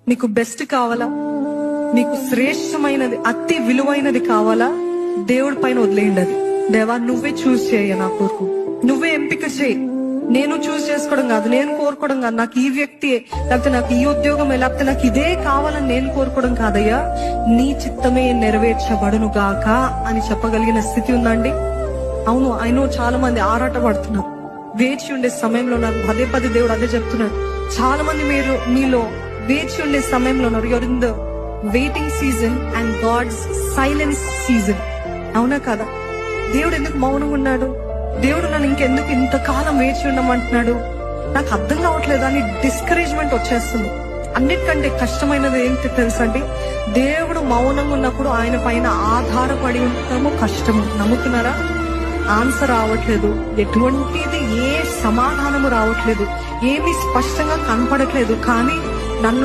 నీకు బెస్ట్ కావాలా, నీకు శ్రేష్టమైనది అతి విలువైనది కావాలా, దేవుడి పైన వదిలేయండి. అది దేవా నువ్వే చూస్ చేయ, నా కొరకు నువ్వే ఎంపిక చేయి. నేను చూస్ చేసుకోవడం కాదు, నేను కోరుకోవడం కాదు, నాకు ఈ వ్యక్తి లేకపోతే నాకు ఈ ఉద్యోగమే లేకపోతే నాకు ఇదే కావాలని నేను కోరుకోవడం కాదయ్యా, నీ చిత్తమే నెరవేర్చబడును గాక అని చెప్పగలిగిన స్థితి ఉందండి. అవును, ఆయన చాలా మంది ఆరాట పడుతున్నారు, వేచి ఉండే సమయంలో ఉన్నారు. పదే పదే దేవుడు అదే చెప్తున్నాడు. చాలా మంది మీలో వేచి ఉండే సమయంలో ఉన్నారు. You're in the waiting season and God's silence season. అవునా కదా? దేవుడు ఎందుకు మౌనంగా ఉన్నాడు? దేవుడు నన్ను ఇంకెందుకు ఇంతకాలం వేచి ఉండమంటున్నాడు? నాకు అర్థం కావట్లేదు అని డిస్కరేజ్మెంట్ వచ్చేస్తుంది. అన్నిటికంటే కష్టమైనది ఏంటి తెలుసండి? దేవుడు మౌనంగా ఉన్నప్పుడు ఆయన పైన ఆధారపడి ఉండటము కష్టము. నమ్ముతున్నారా? ఆన్సర్ రావట్లేదు, ఎటువంటిది ఏ సమాధానము రావట్లేదు, ఏమీ స్పష్టంగా కనపడట్లేదు. కానీ నన్ను